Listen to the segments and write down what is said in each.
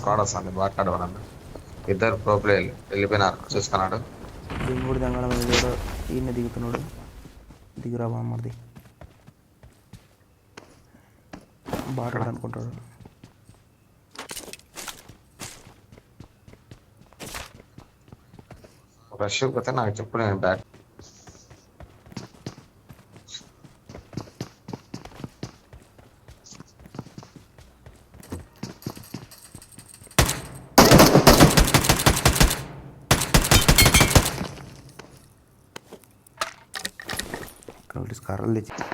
Squad వస్తుంది మాట్లాడమన్నా. ఇద్దరు pro ప్లేయర్లు వెళ్ళిపోయినారు చూసుకున్నాడు. దింగుడు దంగడం ఏదో ఈయన దిగుతున్నాడు. దిగురా బామ్మది బాటలు అనుకుంటాడు. రష్ పోతే నాకు చెప్పు, నేను బ్యాక్ కాబట్టి కర్రలు తెచ్చి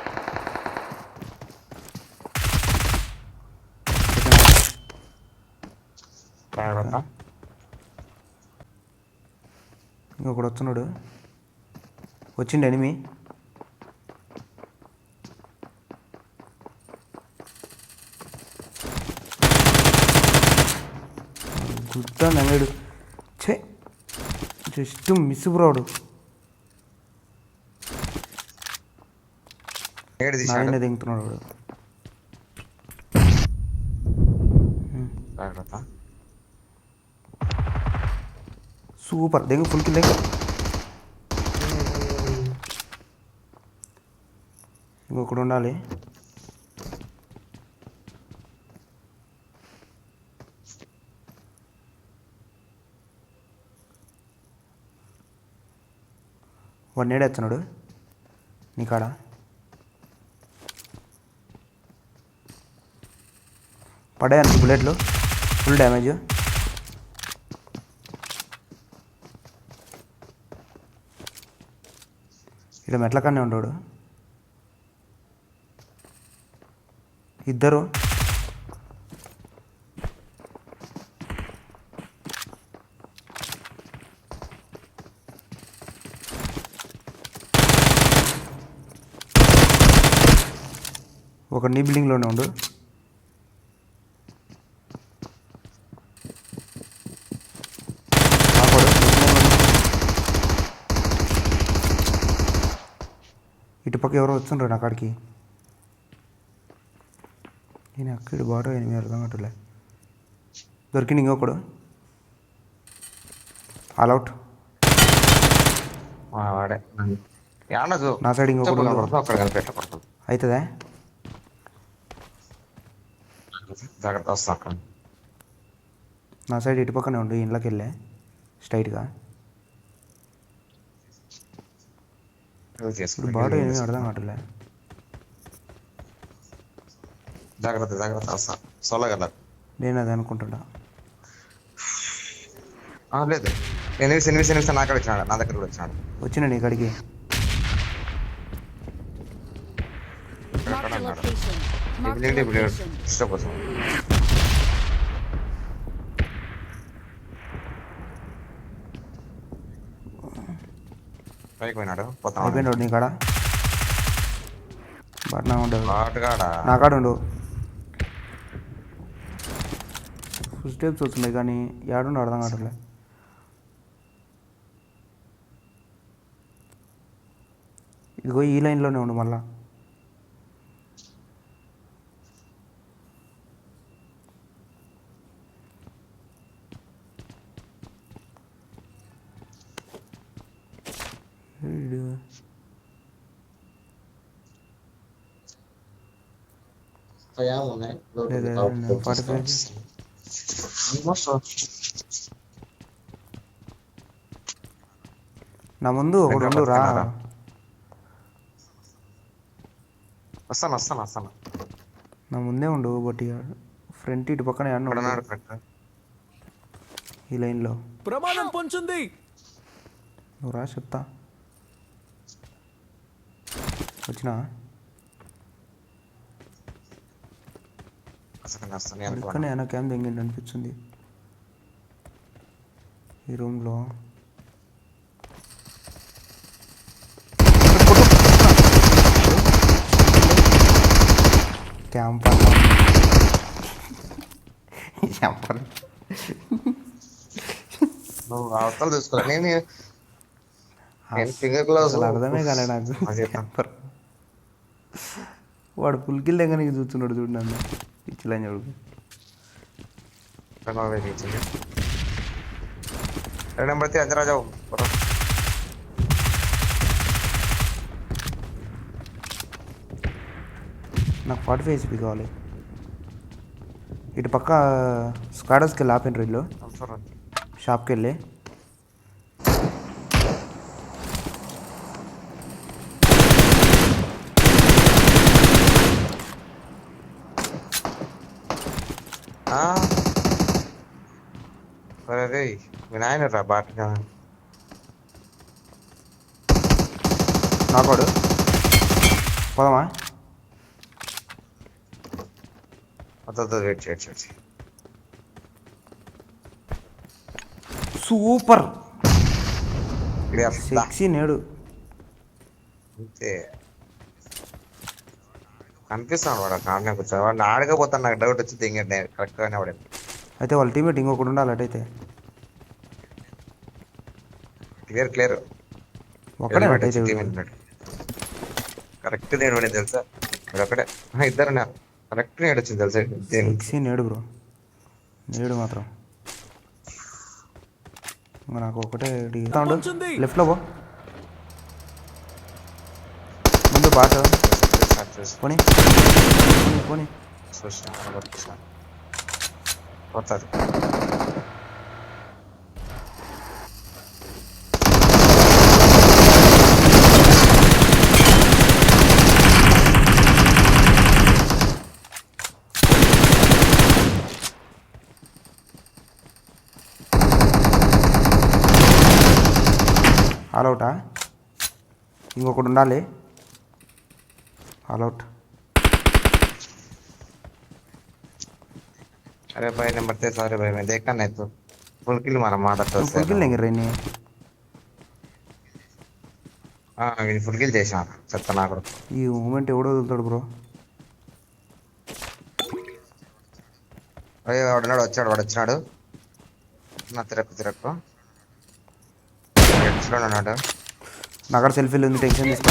ఇంకొకడు వస్తున్నాడు. వచ్చిండు ఎనిమి. గుద్దా నంగడు. ఛే జస్ట్ మిస్ బ్రోడు. నాయన దింగుతున్నాడు వాడు. సూపర్ దెంగు ఫుల్ కిల్ దెంగు. ఇంకొకడు ఉండాలి. వాడు నేడేస్తున్నాడు నీ కాడ. పడాయనికి బుల్లెట్లు ఫుల్ డ్యామేజ్. ఇక్కడ మెట్ల కన్నా ఉండడు. ఇద్దరు ఒక నీ బిల్డింగ్లోనే ఉండు. ఇటుపక్క ఎవరో వస్తుండ్రు నా కాడికి. నేను అక్కడి బాటో ఎనిమిది అర్థం కట్టలే. దొరికింది ఇంకొకడు. ఆల్అవుట్. నా సైడ్ ఇంకొకడు అవుతుందా? జాగ్రత్త వస్తా. నా సైడ్ ఇటు పక్కనే ఉండు. ఇంట్లోకి వెళ్ళే స్ట్రైట్గా. ఇప్పుడు బాటో ఏమీ అర్థం కావట్లే. జాగ్రత్త జాగ్రత్త వస్తా. సోలో కదా నేను అది అనుకుంటున్నా. లేదు ఎనిమిది నా కాడ వచ్చినాడు, నా దగ్గర కూడా వచ్చినాడు. వచ్చిన నీ కాడికి. పైకి పోయినాడు. అయిపోయినాడు నీ కాడ. బట్ నా ఉండదు. నా కాడ ఉండు. ఫుల్ స్టెప్స్ వస్తున్నాయి కానీ ఏడుండో అర్థం కావట్లే. ఇదిగో ఈ లైన్లోనే ఉండు మళ్ళా. నా ముందు ఒకడు రా. వస్తాను. నా ముందే ఉండు. బట్ ఫ్రంట్ ఇటు పక్కన ఈ లైన్లో ప్రమాదం పొంచుంది. నువ్వు రా చెప్తా. వచ్చినా ఇక్కడ ఏమైనా క్యాంప్ దింగిండి అనిపించింది ఈ రూమ్లో. క్యాంప్ అవతలు చూసుకోవాలి. నేను ఫింగర్ గ్లౌస్ అర్థమే కాలే నాకు. క్యాంపర్ వాడు పుల్కిల్ దగ్గర నీకు చూస్తున్నాడు. చూడు నన్ను పిచ్చిలని చూడు. ఇచ్చింది 2 నెంబర్ 3 अंदर आ जाओ నాకు 45 HP కావాలి. ఇటు పక్క స్క్వాడర్స్కి వెళ్ళి ఆపండి ఇల్లు షాప్కి వెళ్ళి. అరే వినాయన రా బాట్గా నాకోడు పోదామా? వెయిట్ చేయండి. సూపర్ సెక్సీ నేడు అంతే కనిపిస్తాను వాడు కాడనే కూర్చో వాడిని ఆడకపోతాను. నాకు డౌట్ వచ్చింది ఇంకా కరెక్ట్గానే వాడండి. అయితే వాళ్ళ టీమేట్ ఇంకొకటి ఉండాలి. అటైతే క్లియర్ ఒక్కడే అటైతే కరెక్ట్ నేను వాడి తెలుసా వాడు ఒక్కడే ఇద్దరు కరెక్ట్ నేడు వచ్చింది తెలుసా. సెక్సీ నేడు బ్రో నేడు మాత్రం నాకు ఒకటే లెఫ్ట్లో పో ముందు బాట పోనీ పోనీ పోతుంది. ఆల్అవుటా? ఇంకొకటి ఉండాలి. ఆల్అవుట్. अरे भाई नंबर 3 सॉरी भाई मैं देखा नहीं तो फुल किल मारा मारा तो ఫుల్ కిల్ దగ్గర రేని ఇది ఫుల్ కిల్ చేశాను చెత్త నాకు. ఈ మూమెంట్ ఎవడో వదులుతాడు బ్రో. అయ్యో వాడు వచ్చినాడు నా తిరక్కు ఉన్నాడు. నాకు సెల్ఫీలు ఉంది. టెన్షన్ తీసుకో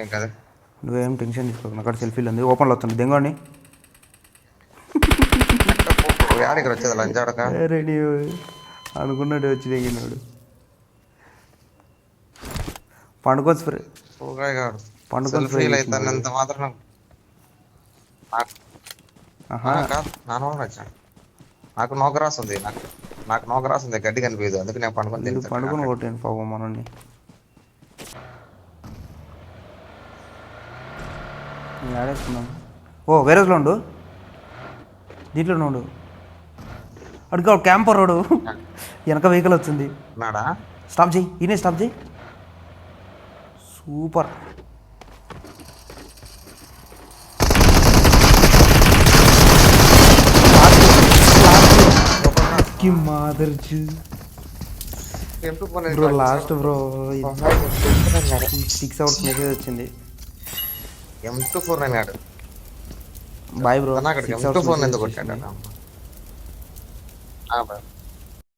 ఏం కదా నువ్వేం టెన్షన్ తీసుకో. నాకు సెల్ఫీలు ఉంది. ఓపెన్లో వస్తుంది దెంగోండి. యాడికి వచ్చేది లంచాడక రెడీ అనుకున్నట్టు వచ్చి దిగినాడు. పండుకొని ఫీల్ అవుతానంత మాత్రం నాకు నోకరాసు ఉంది. నాకు నోకరాసు ఉంది గడ్డి కనిపించదు. అందుకు నేను పండుకొని కొట్టాను పాపం మనల్ని. ఆడేసుకున్నాం. ఓ వేరేలో ఉండు దీంట్లోనే ఉండు. అడుగు క్యాంపర్ రోడ్ వెనక వెహికల్ వచ్చింది. స్టాప్ చేయి ఈయనే స్టాప్ చేయి. Super bro last bro 6 hours message వచ్చింది. M24 అన్నాడు. Bye bro. M24 ఎందుకు కొట్టాడు?